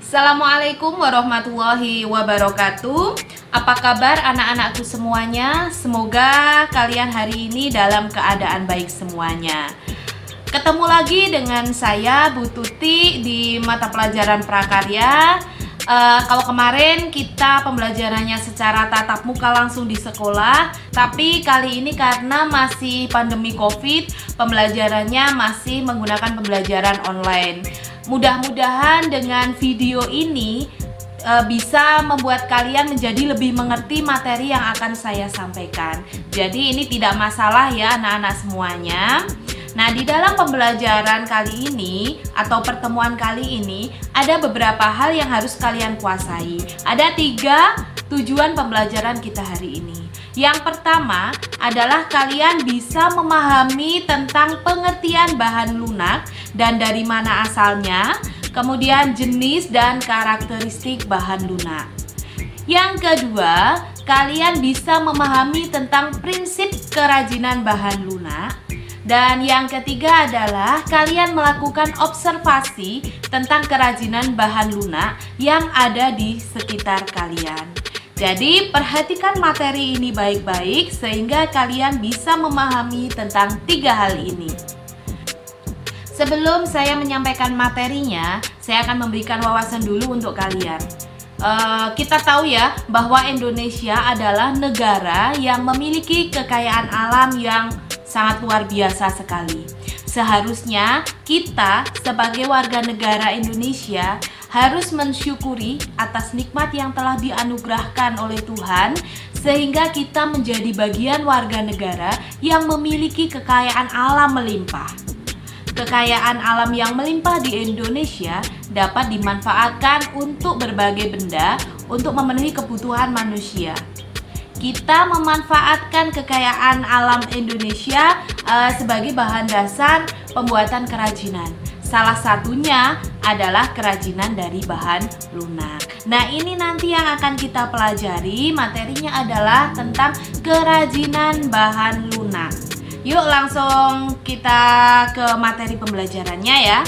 Assalamualaikum warahmatullahi wabarakatuh. Apa kabar anak-anakku semuanya? Semoga kalian hari ini dalam keadaan baik semuanya. Ketemu lagi dengan saya Bu Tuti di mata pelajaran prakarya. Kalau kemarin kita pembelajarannya secara tatap muka langsung di sekolah, tapi kali ini karena masih pandemi COVID, pembelajarannya masih menggunakan pembelajaran online. Mudah-mudahan dengan video ini bisa membuat kalian menjadi lebih mengerti materi yang akan saya sampaikan. Jadi ini tidak masalah ya anak-anak semuanya. Nah, di dalam pembelajaran kali ini atau pertemuan kali ini ada beberapa hal yang harus kalian kuasai. Ada 3 tujuan pembelajaran kita hari ini. Yang pertama adalah kalian bisa memahami tentang pengertian bahan lunak dan dari mana asalnya, kemudian jenis dan karakteristik bahan lunak. Yang kedua, kalian bisa memahami tentang prinsip kerajinan bahan lunak. Dan yang ketiga adalah kalian melakukan observasi tentang kerajinan bahan lunak yang ada di sekitar kalian. Jadi perhatikan materi ini baik-baik sehingga kalian bisa memahami tentang 3 hal ini. Sebelum saya menyampaikan materinya, saya akan memberikan wawasan dulu untuk kalian. Kita tahu ya bahwa Indonesia adalah negara yang memiliki kekayaan alam yang sangat luar biasa sekali. Seharusnya kita sebagai warga negara Indonesia harus mensyukuri atas nikmat yang telah dianugerahkan oleh Tuhan, sehingga kita menjadi bagian warga negara yang memiliki kekayaan alam melimpah. Kekayaan alam yang melimpah di Indonesia dapat dimanfaatkan untuk berbagai benda untuk memenuhi kebutuhan manusia. Kita memanfaatkan kekayaan alam Indonesia sebagai bahan dasar pembuatan kerajinan. Salah satunya adalah kerajinan dari bahan lunak. Nah, ini nanti yang akan kita pelajari. Materinya adalah tentang kerajinan bahan lunak. Yuk langsung kita ke materi pembelajarannya ya.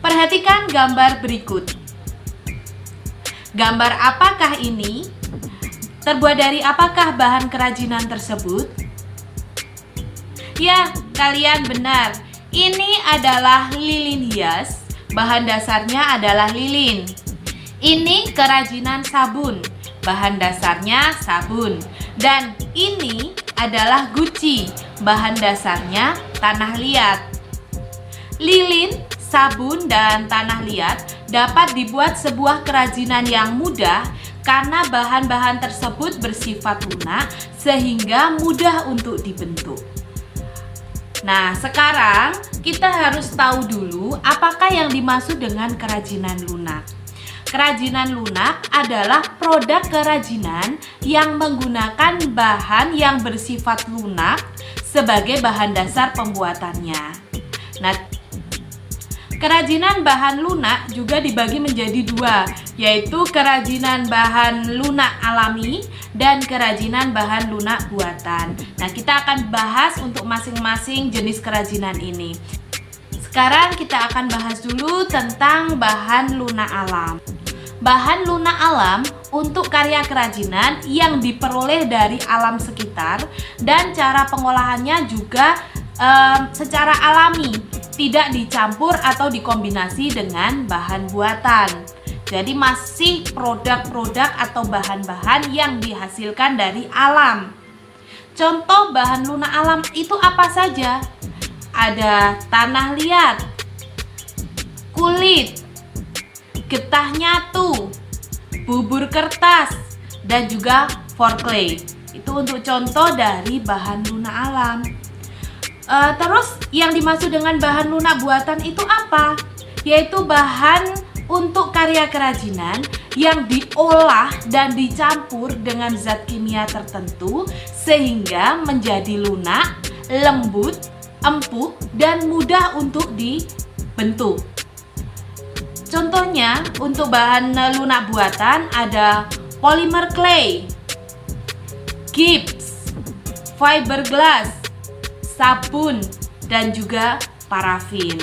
Perhatikan gambar berikut. Gambar apakah ini? Terbuat dari apakah bahan kerajinan tersebut? Ya, kalian benar. Ini adalah lilin hias. Bahan dasarnya adalah lilin. Ini kerajinan sabun. Bahan dasarnya sabun. Dan ini adalah guci. Bahan dasarnya tanah liat. Lilin, sabun, dan tanah liat dapat dibuat sebuah kerajinan yang mudah karena bahan-bahan tersebut bersifat lunak sehingga mudah untuk dibentuk. Nah, sekarang kita harus tahu dulu apakah yang dimaksud dengan kerajinan lunak. Kerajinan lunak adalah produk kerajinan yang menggunakan bahan yang bersifat lunak sebagai bahan dasar pembuatannya. Nah, kerajinan bahan lunak juga dibagi menjadi 2, yaitu kerajinan bahan lunak alami dan kerajinan bahan lunak buatan. Nah, kita akan bahas untuk masing-masing jenis kerajinan ini. Sekarang kita akan bahas dulu tentang bahan lunak alam. Bahan lunak alam untuk karya kerajinan yang diperoleh dari alam sekitar dan cara pengolahannya juga secara alami, tidak dicampur atau dikombinasi dengan bahan buatan. Jadi masih produk-produk atau bahan-bahan yang dihasilkan dari alam. Contoh bahan lunak alam itu apa saja? Ada tanah liat, kulit, getah nyatu, bubur kertas, dan juga forklay. Itu untuk contoh dari bahan lunak alam. Terus yang dimaksud dengan bahan lunak buatan itu apa? Yaitu bahan untuk karya kerajinan yang diolah dan dicampur dengan zat kimia tertentu sehingga menjadi lunak, lembut, empuk, dan mudah untuk dibentuk. Contohnya untuk bahan lunak buatan ada polymer clay, gips, fiberglass, sabun, dan juga parafin.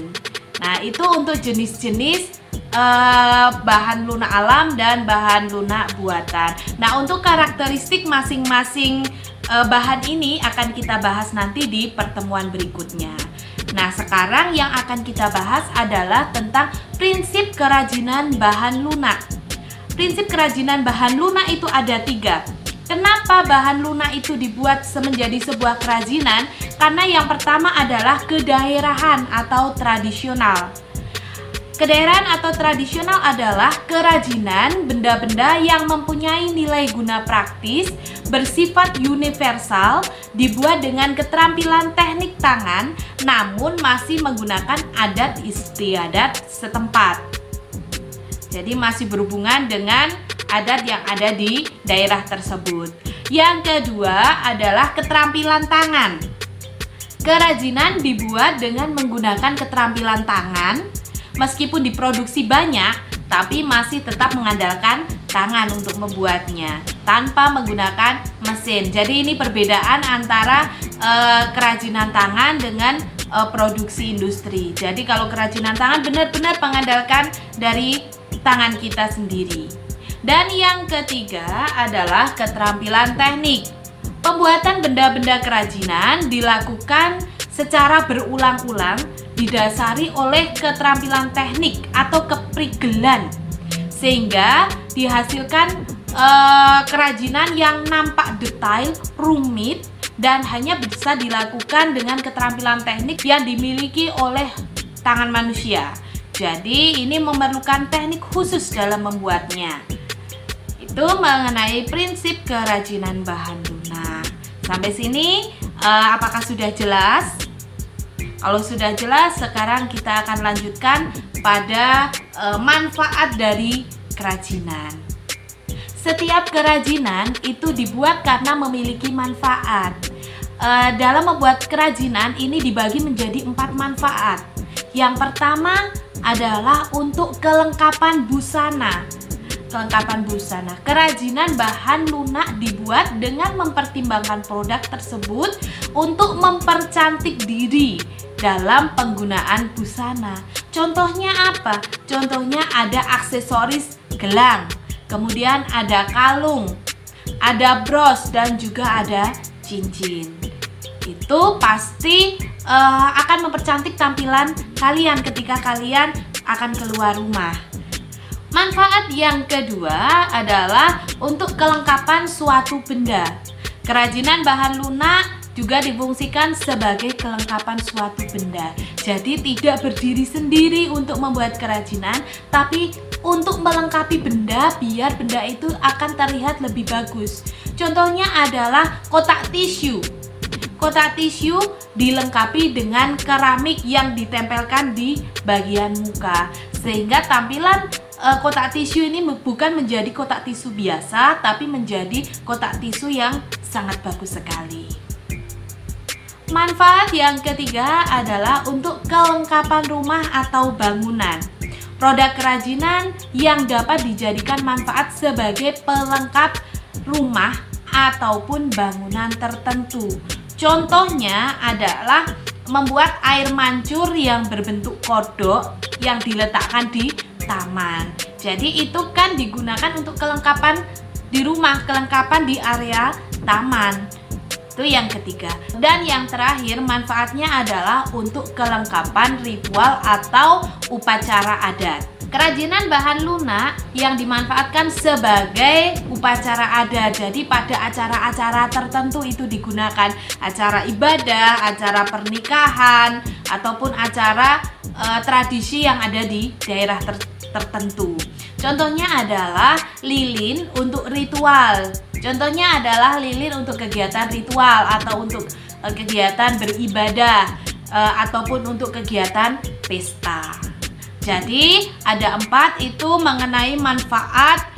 Nah, itu untuk jenis-jenis bahan lunak alam dan bahan lunak buatan. Nah, untuk karakteristik masing-masing bahan ini akan kita bahas nanti di pertemuan berikutnya. Nah, sekarang yang akan kita bahas adalah tentang prinsip kerajinan bahan lunak. Prinsip kerajinan bahan lunak itu ada 3. Kenapa bahan lunak itu dibuat menjadi sebuah kerajinan? Karena yang pertama adalah kedaerahan atau tradisional. Kedaerahan atau tradisional adalah kerajinan benda-benda yang mempunyai nilai guna praktis, bersifat universal, dibuat dengan keterampilan teknik tangan, namun masih menggunakan adat istiadat setempat. Jadi masih berhubungan dengan adat yang ada di daerah tersebut. Yang kedua adalah keterampilan tangan. Kerajinan dibuat dengan menggunakan keterampilan tangan, meskipun diproduksi banyak, tapi masih tetap mengandalkan tangan untuk membuatnya tanpa menggunakan mesin. Jadi ini perbedaan antara kerajinan tangan dengan produksi industri. Jadi kalau kerajinan tangan benar-benar mengandalkan dari tangan kita sendiri. Dan yang ketiga adalah keterampilan teknik. Pembuatan benda-benda kerajinan dilakukan secara berulang-ulang, didasari oleh keterampilan teknik atau keprigelan, sehingga dihasilkan kerajinan yang nampak detail, rumit, dan hanya bisa dilakukan dengan keterampilan teknik yang dimiliki oleh tangan manusia. Jadi ini memerlukan teknik khusus dalam membuatnya. Itu mengenai prinsip kerajinan bahan lunak. Sampai sini apakah sudah jelas? Kalau sudah jelas, sekarang kita akan lanjutkan pada manfaat dari kerajinan. Setiap kerajinan itu dibuat karena memiliki manfaat. Dalam membuat kerajinan ini dibagi menjadi 4 manfaat. Yang pertama adalah untuk kelengkapan busana. Kelengkapan busana. Kerajinan bahan lunak dibuat dengan mempertimbangkan produk tersebut untuk mempercantik diri dalam penggunaan busana. Contohnya apa? Contohnya ada aksesoris gelang, kemudian ada kalung, ada bros, dan juga ada cincin. Itu pasti akan mempercantik tampilan kalian ketika kalian akan keluar rumah. Manfaat yang kedua adalah untuk kelengkapan suatu benda. Kerajinan bahan lunak juga difungsikan sebagai kelengkapan suatu benda. Jadi tidak berdiri sendiri untuk membuat kerajinan, tapi untuk melengkapi benda biar benda itu akan terlihat lebih bagus. Contohnya adalah kotak tisu. Kotak tisu dilengkapi dengan keramik yang ditempelkan di bagian muka, sehingga tampilan kotak tisu ini bukan menjadi kotak tisu biasa, tapi menjadi kotak tisu yang sangat bagus sekali. Manfaat yang ketiga adalah untuk kelengkapan rumah atau bangunan. Produk kerajinan yang dapat dijadikan manfaat sebagai pelengkap rumah ataupun bangunan tertentu. Contohnya adalah membuat air mancur yang berbentuk kodok yang diletakkan di taman. Jadi itu kan digunakan untuk kelengkapan di rumah, kelengkapan di area taman. Itu yang ketiga. Dan yang terakhir, manfaatnya adalah untuk kelengkapan ritual atau upacara adat. Kerajinan bahan lunak yang dimanfaatkan sebagai upacara adat. Jadi pada acara-acara tertentu itu digunakan, acara ibadah, acara pernikahan, ataupun acara tradisi yang ada di daerah tertentu. Contohnya adalah lilin untuk ritual. Contohnya adalah lilin untuk kegiatan ritual atau untuk kegiatan beribadah ataupun untuk kegiatan pesta. Jadi ada 4 itu mengenai manfaat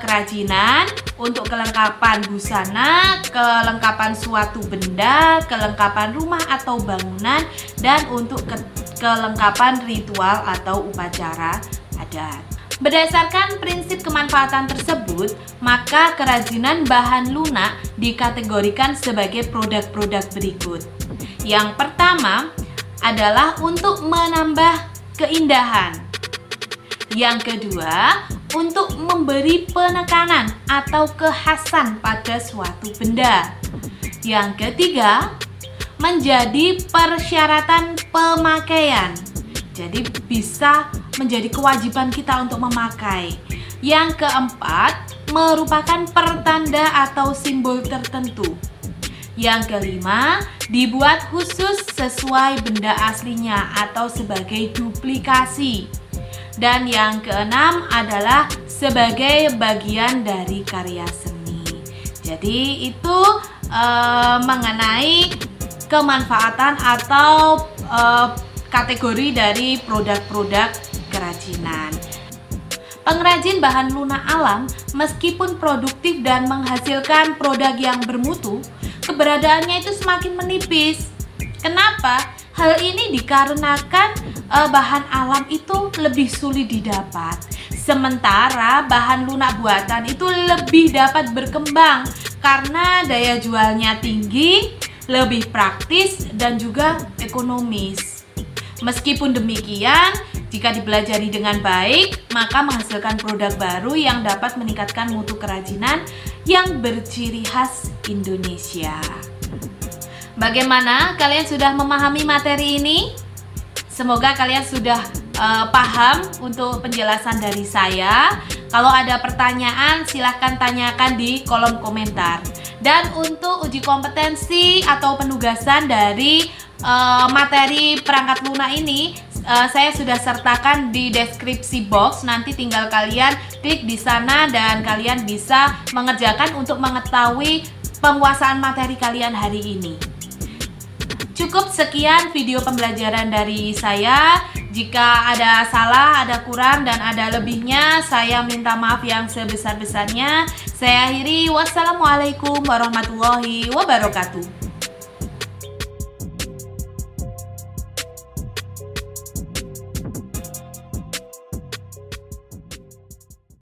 kerajinan untuk kelengkapan busana, kelengkapan suatu benda, kelengkapan rumah atau bangunan, dan untuk kelengkapan ritual atau upacara adat. Berdasarkan prinsip kemanfaatan tersebut, maka kerajinan bahan lunak dikategorikan sebagai produk-produk berikut. Yang pertama adalah untuk menambah keindahan. Yang kedua, untuk memberi penekanan atau kekhasan pada suatu benda. Yang ketiga, menjadi persyaratan pemakaian. Jadi bisa menjadi kewajiban kita untuk memakai. Yang keempat, merupakan pertanda atau simbol tertentu. Yang kelima, dibuat khusus sesuai benda aslinya atau sebagai duplikasi. Dan yang keenam adalah sebagai bagian dari karya seni. Jadi itu mengenai kemanfaatan atau kategori dari produk-produk kerajinan. Pengrajin bahan lunak alam meskipun produktif dan menghasilkan produk yang bermutu, keberadaannya itu semakin menipis. Kenapa? Hal ini dikarenakan bahan alam itu lebih sulit didapat. Sementara bahan lunak buatan itu lebih dapat berkembang karena daya jualnya tinggi, lebih praktis dan juga ekonomis. Meskipun demikian, jika dipelajari dengan baik, maka menghasilkan produk baru yang dapat meningkatkan mutu kerajinan yang berciri khas Indonesia. Bagaimana? Kalian sudah memahami materi ini? Semoga kalian sudah paham untuk penjelasan dari saya. Kalau ada pertanyaan, silahkan tanyakan di kolom komentar. Dan untuk uji kompetensi atau penugasan dari materi perangkat lunak ini, saya sudah sertakan di deskripsi box. Nanti tinggal kalian klik di sana dan kalian bisa mengerjakan untuk mengetahui penguasaan materi kalian hari ini. Cukup sekian video pembelajaran dari saya. Jika ada salah, ada kurang, dan ada lebihnya, saya minta maaf yang sebesar-besarnya. Saya akhiri. Wassalamualaikum warahmatullahi wabarakatuh.